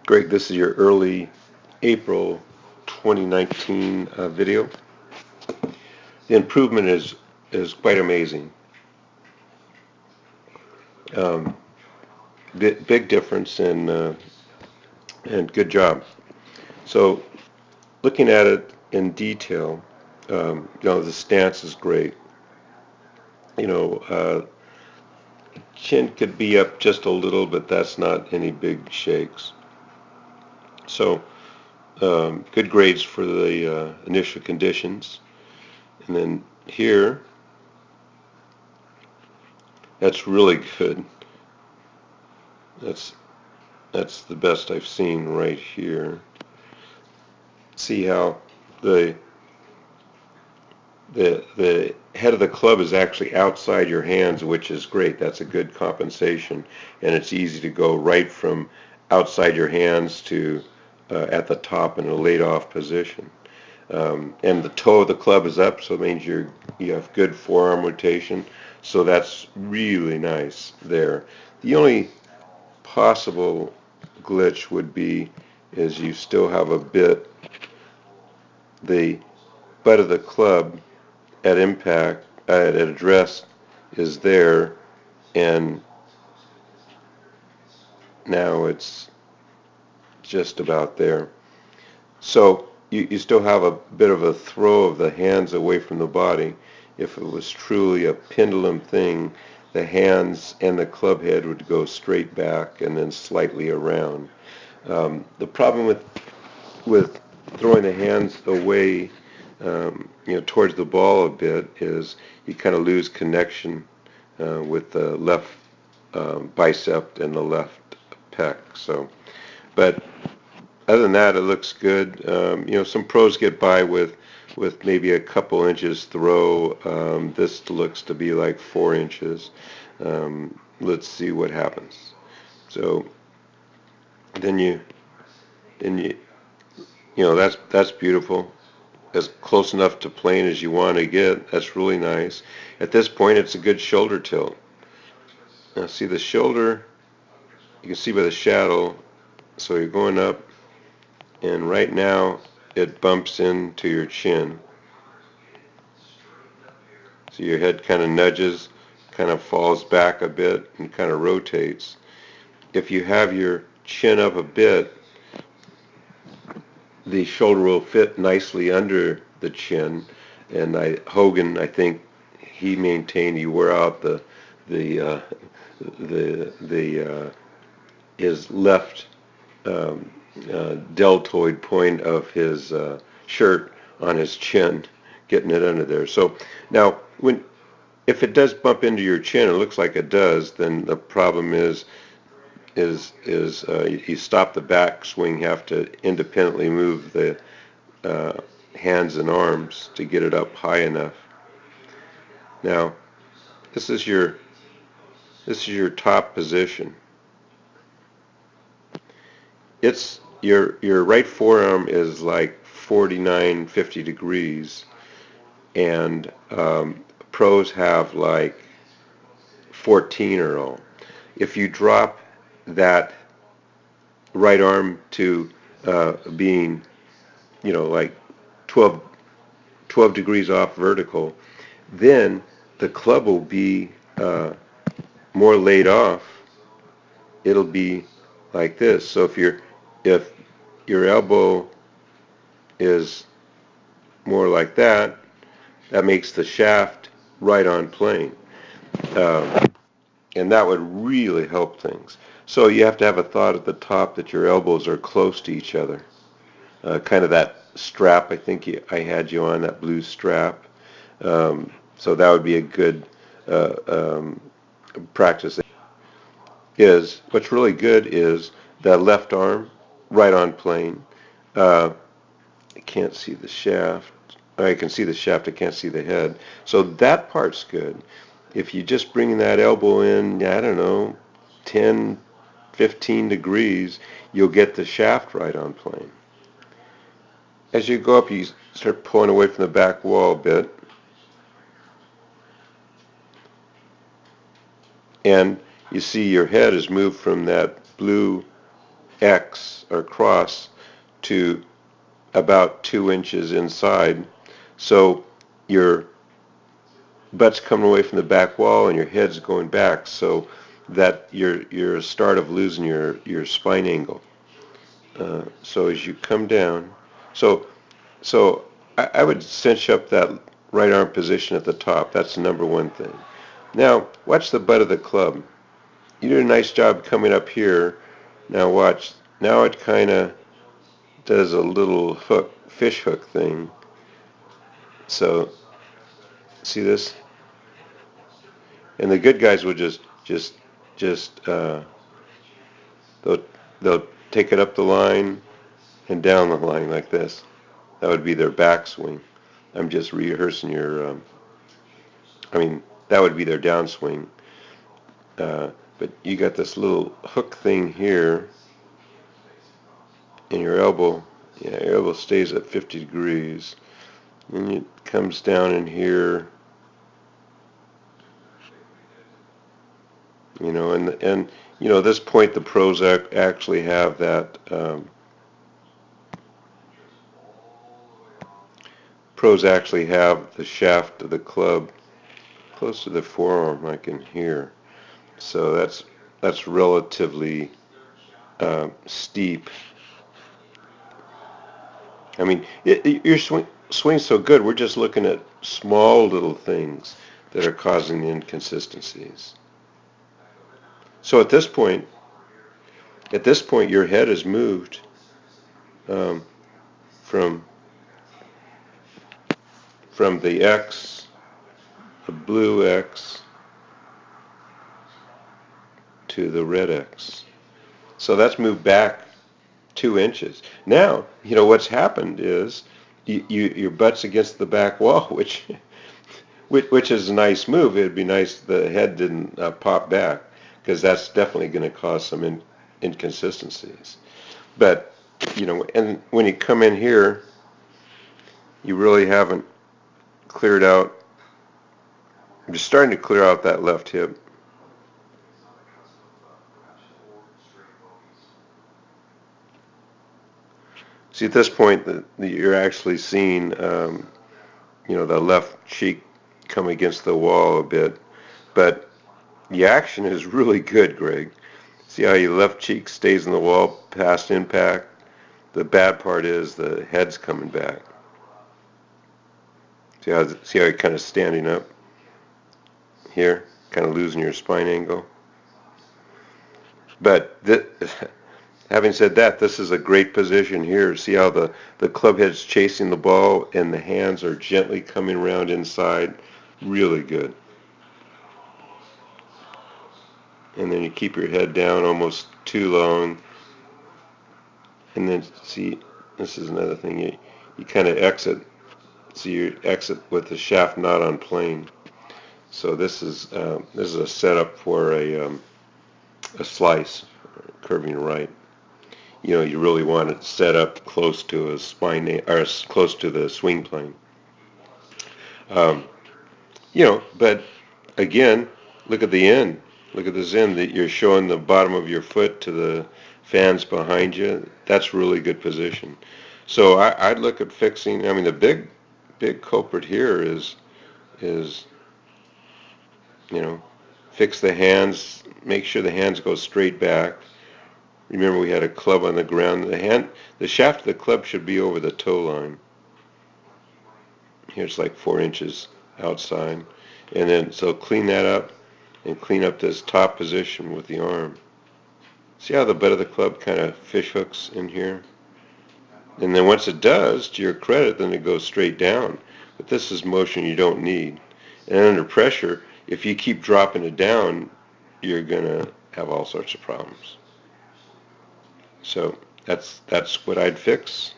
Greg, this is your early April 2019 video. The improvement is quite amazing. Um, big difference and good job. So looking at it in detail, the stance is great. You know, chin could be up just a little, but that's not any big shakes. So good grades for the initial conditions. And then here, that's really good. That's that's the best I've seen right here. See how the the head of the club is actually outside your hands, which is great. That's a good compensation, and it's easy to go right from outside your hands to at the top in a laid off position. And the toe of the club is up, so it means you have good forearm rotation. So that's really nice there. The only possible glitch would be is you still have a bit the butt of the club at impact at address is there, and now it's just about there. So you still have a bit of a throw of the hands away from the body. If it was truly a pendulum thing, the hands and the club head would go straight back and then slightly around. The problem with throwing the hands away, towards the ball a bit is you kind of lose connection with the left bicep and the left pec. So, but other than that, it looks good. Some pros get by with maybe a couple inches throw. This looks to be like 4 inches. Let's see what happens. So then that's beautiful. As close enough to plane as you want to get. That's really nice. At this point, it's a good shoulder tilt. Now see the shoulder, you can see by the shadow, so you're going up, and right now it bumps into your chin. So your head kind of nudges, kind of falls back a bit, and kind of rotates. If you have your chin up a bit, the shoulder will fit nicely under the chin, and Hogan, I think he maintained he wore out the his left deltoid point of his shirt on his chin, getting it under there. So now, if it does bump into your chin, it looks like it does, then the problem is you stop the back swing, have to independently move the hands and arms to get it up high enough. Now, this is your top position. It's your right forearm is like 49, 50 degrees, and pros have like 14 or all. If you drop that right arm to being, like 12 degrees off vertical, then the club will be more laid off. It'll be like this. So if your elbow is more like that, that makes the shaft right on plane. And that would really help things. So you have to have a thought at the top that your elbows are close to each other. Kind of that strap, I think I had you on, that blue strap. So that would be a good practice. What's really good is that left arm right on plane. I can't see the shaft. I can see the shaft, I can't see the head. So that part's good. If you just bring that elbow in, I don't know, 10, 15 degrees, you'll get the shaft right on plane. As you go up, you start pulling away from the back wall a bit. And you see your head has moved from that blue X or cross to about 2 inches inside. So your butt's coming away from the back wall and your head's going back, so that you're a start of losing your spine angle. So as you come down, so I would cinch up that right arm position at the top. That's the number one thing. Now watch the butt of the club. You did a nice job coming up here. Now watch. Now it kind of does a little hook, fish hook thing. So see this? And the good guys will just they'll take it up the line and down the line like this. That would be their backswing. I'm just rehearsing your. That would be their downswing. But you got this little hook thing here, and your elbow. Yeah, your elbow stays at 50 degrees. And it comes down in here. And at this point the pros actually have that. Pros actually have the shaft of the club close to the forearm, like in here. So that's relatively steep. Your swing's so good. We're just looking at small little things that are causing the inconsistencies. So at this point, your head has moved from the X, the blue X, to the red X. So that's moved back 2 inches. Now, what's happened is your butt's against the back wall, which is a nice move. It'd be nice the head didn't pop back, because that's definitely going to cause some inconsistencies. But, and when you come in here, you really haven't cleared out. I'm just starting to clear out that left hip. See, at this point, you're actually seeing, the left cheek come against the wall a bit. But the action is really good, Greg. See how your left cheek stays in the wall past impact? The bad part is the head's coming back. See how you're kind of standing up here, kind of losing your spine angle? But having said that, this is a great position here. See how the club head's chasing the ball and the hands are gently coming around inside? Really good. And then you keep your head down almost too long. And then see, this is another thing. You kind of exit. So you exit with the shaft not on plane. So this is a setup for a slice, curving right. You really want it set up close to a spine or close to the swing plane. But again, look at the end. Look at this end that you're showing the bottom of your foot to the fans behind you. That's really good position. So I'd look at fixing. The big culprit here is fix the hands. Make sure the hands go straight back. Remember, we had a club on the ground. The shaft of the club should be over the toe line. Here's like 4 inches outside, and then so clean that up. And clean up this top position with the arm. See how the butt of the club kind of fish hooks in here? And then once it does, to your credit, then it goes straight down. But this is motion you don't need. And under pressure, if you keep dropping it down, you're going to have all sorts of problems. So that's what I'd fix.